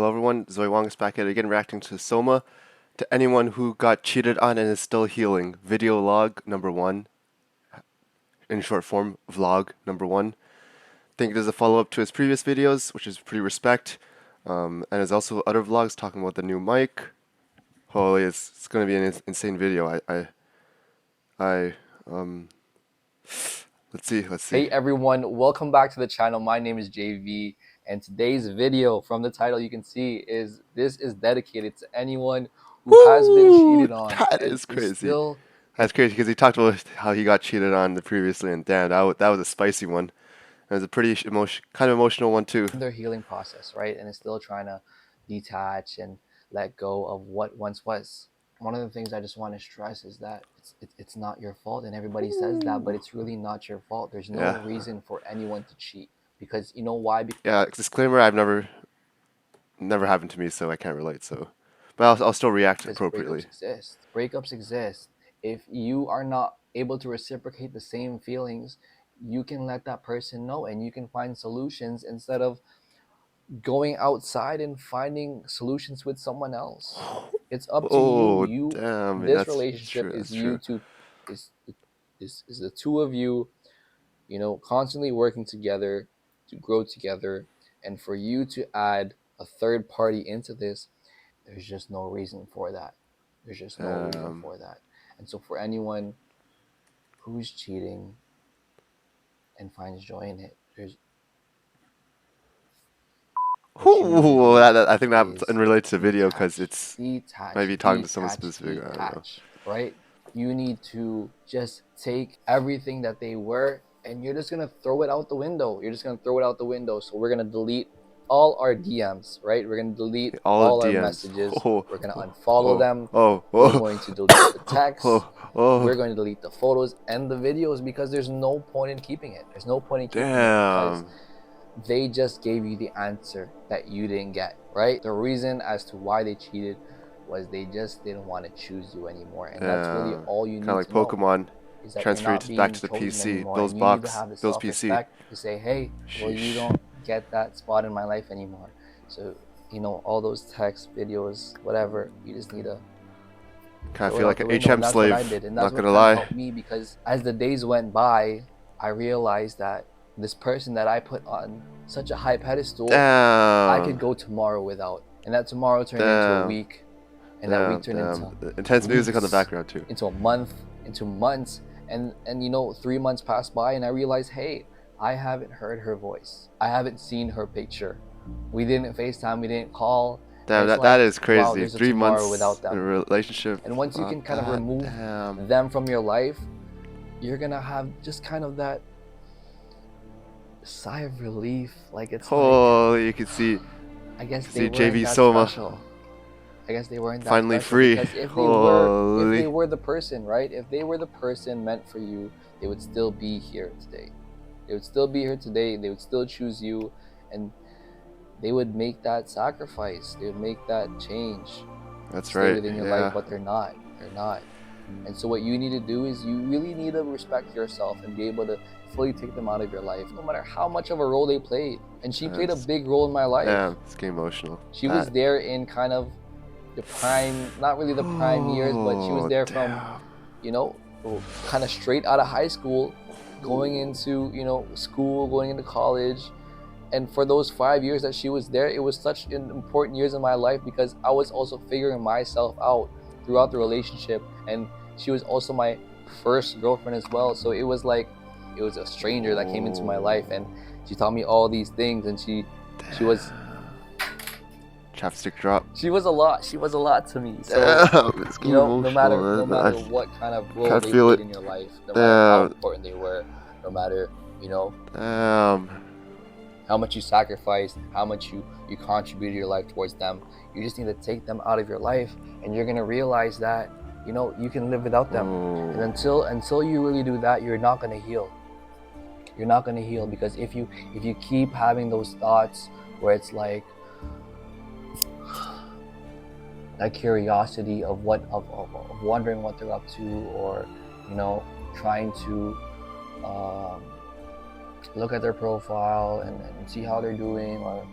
Hello everyone, Zoe Wong is back at it again reacting to SOMA. To anyone who got cheated on and is still healing, video log number 1, in short form, vlog number 1. I think it is a follow-up to his previous videos, which is pretty respect. And there's also other vlogs talking about the new mic. Holy, it's gonna be an insane video. I, let's see. Hey everyone, welcome back to the channel. My name is JV, and today's video, from the title you can see, is dedicated to anyone who has been cheated on That and is is crazy. still That's crazy because he talked about how he got cheated on previously, and damn, that was a spicy one. It was a pretty kind of emotional one too. in their healing process, right? And is still trying to detach and let go of what once was. One of the things I just want to stress is that it's not your fault, and everybody says that, but it's really not your fault. There's no Yeah. reason for anyone to cheat, because you know why? Yeah, disclaimer, I've never happened to me, so I can't relate, so. But I'll still react Because appropriately. breakups exist. Breakups exist. If you are not able to reciprocate the same feelings, you can let that person know and you can find solutions instead of going outside and finding solutions with someone else. It's up to you. Oh, damn, This that's relationship true, is that's you true. two, is the two of you, constantly working together to grow together. And for you to add a third party into this, there's just no reason for that. There's just no reason Um, for that. And so for anyone who's cheating and finds joy in it, there's what you need to ooh, do I think that is relates to video because detach, it's detach, maybe talking to someone detach, specific. I don't know. detach, right? You need to just take everything that they were and you're just gonna throw it out the window. You're just gonna throw it out the window. So we're gonna delete all our DMs, right? We're gonna delete All the all our DMs. messages. Oh, We're gonna oh, unfollow oh, them. oh, We're oh, going to delete the texts. oh, oh, We're going to delete the photos and the videos, because there's no point in keeping it. There's no point in keeping it because damn. they just gave you the answer that you didn't get, right? The reason as to why they cheated was they just didn't want to choose you anymore. And that's really all you Kind of need like to know, Pokemon. is that you're Transfer not it back being to the chosen PC. anymore. Bill's And you need to box. have the Bill's PC. self-respect to say, hey, well, you Sheesh. don't get that spot in my life anymore. So, all those texts, videos, whatever, you just need to Kind of throw it feel out like the an window. And HM that's what I slave. did. And that's Not what gonna kind of lie. helped me, because as the days went by, I realized that this person that I put on such a high pedestal, I could Damn. go tomorrow without. And that tomorrow turned into a Damn. week, and that week Damn. turned Damn. into Intense music on the weeks, background too. into a month, into months. And 3 months passed by and I realized, hey, I haven't heard her voice. I haven't seen her picture. We didn't FaceTime, we didn't call. And Damn, it's that like, is wow, crazy. there's a Three tomorrow months without in a them. relationship. And once you Fuck can kind of that. remove Damn. them from your life, you're gonna have just kind of that sigh of relief. Like, it's like, Holy, you can see, I guess they weren't JV that Soma special. I guess they weren't that finally special, free. because if they Holy. were the person, right? If they were the person meant for you, they would still be here today. They would still be here today. They would still choose you, and they would make that sacrifice. They would make that change. That's Stay right. within your life, Yeah. but they're not. They're not. And so what you need to do is you really need to respect yourself and be able to fully take them out of your life, no matter how much of a role they played. And she played a That's, big role in my life. damn, it's getting emotional. She That. was there in kind of the prime, not really the prime years, but she was Oh, there from, damn. kind of straight out of high school, going into, school, going into college. And for those 5 years that she was there, it was such an important years in my life, because I was also figuring myself out throughout the relationship. And she was also my first girlfriend as well. So it was like, it was a stranger that came into my life, and she taught me all these things. And she was Chapstick drop. she was a lot. She was a lot to me. So, Damn, it's getting no matter emotional. what kind of role Can't they feel played it. in your life, no matter how Damn. important they were, no matter, Damn. how much you sacrificed, how much you contributed your life towards them, you just need to take them out of your life, and you're gonna realize that, you can live without them. Oh. And until you really do that, you're not gonna heal. You're not gonna heal, because if you keep having those thoughts where it's like that curiosity of wondering what they're up to, or trying to look at their profile and see how they're doing, or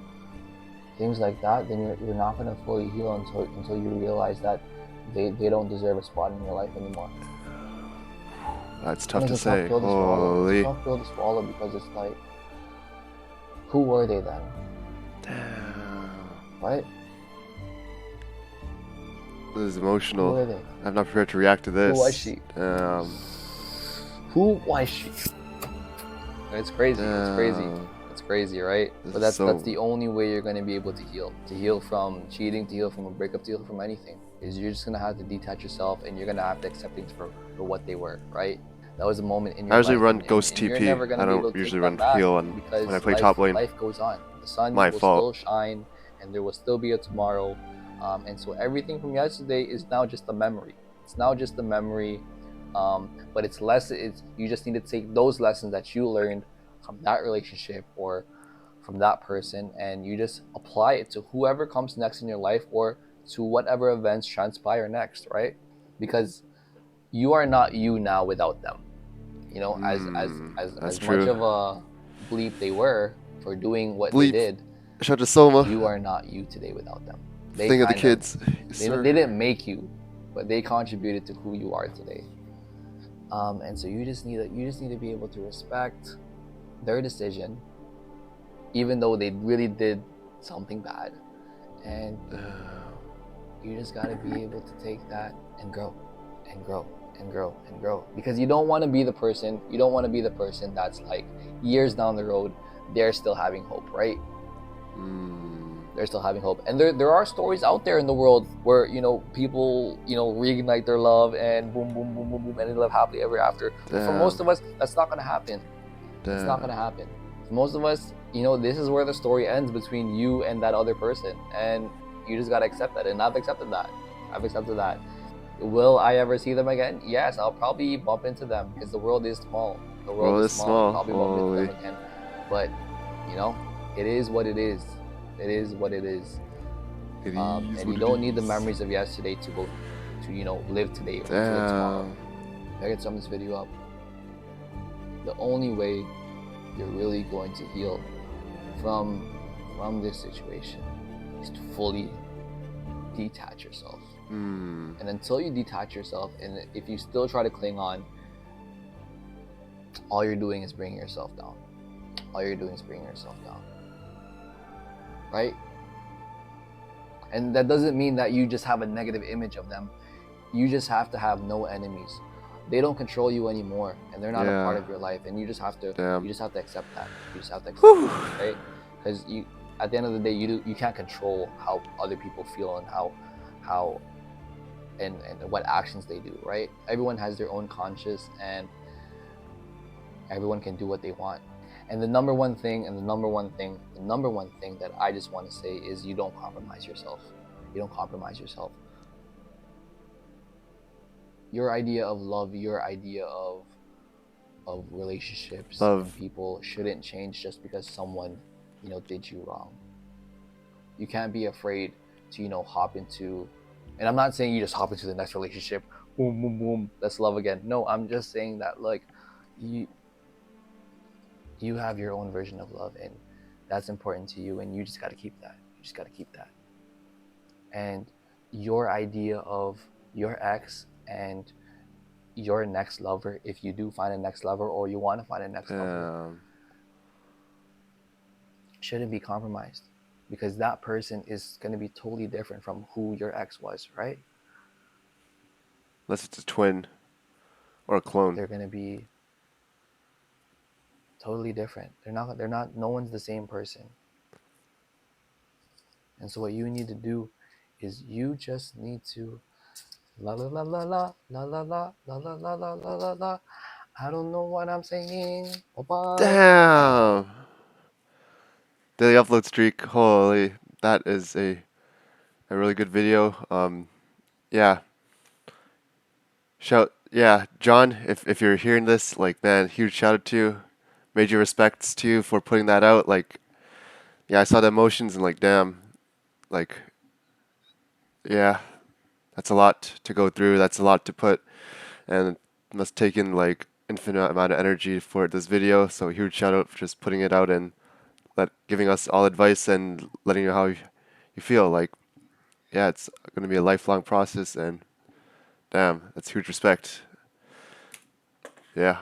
things like that, then you're not gonna fully heal until you realize that they don't deserve a spot in your life anymore. That's And tough to it's a tough say. pill to swallow. It's a Holy. tough pill to swallow because it's like, who were they then? Damn. Right? This is Who emotional. were they? I'm not prepared to react to Who was this. she? Damn. Who was she? It's crazy. It's crazy. Damn. It's crazy, right? This But is that's so. the only way you're gonna be able to heal. To heal from cheating, to heal from a breakup, to heal from anything. Is you're just gonna have to detach yourself and you're gonna have to accept things for what they were, right? That was a moment in I your usually life, run and Ghost you're TP. never I gonna be don't able to take usually run that back heal and when I because play top lane. life goes on. The sun My will fault. still shine, and there will still be a tomorrow. And so everything from yesterday is now just a memory. It's now just a memory, but it's less. It's you just need to take those lessons that you learned from that relationship or from that person, and you just apply it to whoever comes next in your life or to whatever events transpire next, right? Because you are not you now without them. You know, That's as much true. of a bleep they were for doing what they Bleep. did, Shout out to Soma. you are not you today without them. They Thing of the kind of kids. Yes, they sir. didn't make you, but they contributed to who you are today. And so you just need to be able to respect their decision, even though they really did something bad, and you just got to be able to take that and grow and grow and grow and grow, because you don't want to be the person that's like years down the road they're still having hope, right? They're still having hope, and there are stories out there in the world where people reignite their love and boom boom boom boom boom and they live happily ever after. But for most of us, that's not going to happen. It's not going to happen. For most of us, this is where the story ends between you and that other person, and you just got to accept that. And I've accepted that. Will I ever see them again? Yes, I'll probably bump into them because the world is small. World is small. I'll probably bump into Holy. them again. But, it is what it is. It is what it is. It is And what you it don't need the is. memories of yesterday to go to, live today or to live tomorrow. Damn. I can sum this video up. The only way you're really going to heal from this situation is to fully detach yourself. And until you detach yourself, and if you still try to cling on, all you're doing is bringing yourself down. Right? And that doesn't mean that you just have a negative image of them. You just have to have no enemies. They don't control you anymore, and they're not a part of your life. And you just have to accept that. You just have to accept it, right? Because at the end of the day, you can't control how other people feel and how and what actions they do, right? Everyone has their own conscience, and everyone can do what they want. And the number one thing that I just want to say is you don't compromise yourself. Your idea of love, your idea of relationships and people shouldn't change just because someone did you wrong. You can't be afraid to hop into, and I'm not saying you just hop into the next relationship, boom boom boom, let's love again. No, I'm just saying that like you have your own version of love, and that's important to you, and you just got to keep that. And your idea of your ex and your next lover, if you do find a next lover or you want to find a next lover, shouldn't be compromised, because that person is going to be totally different from who your ex was, right? Unless it's a twin or a clone. They're going to be totally different. No one's the same person. And so what you need to do is you just need to la la la la la la la la la la la la la la la. I don't know what I'm saying. Bye-bye. Damn. Daily upload streak. Holy, that is a really good video. Yeah. John, if you're hearing this, like, man, huge shout out to you. Major respects to you for putting that out. Like, yeah, I saw the emotions and like, damn, like, yeah, that's a lot to go through. That's a lot to put, and it must take in like infinite amount of energy for this video. So huge shout out for just putting it out and giving us all advice and letting you know how you feel. Like, yeah, it's going to be a lifelong process, and damn, that's huge respect. Yeah.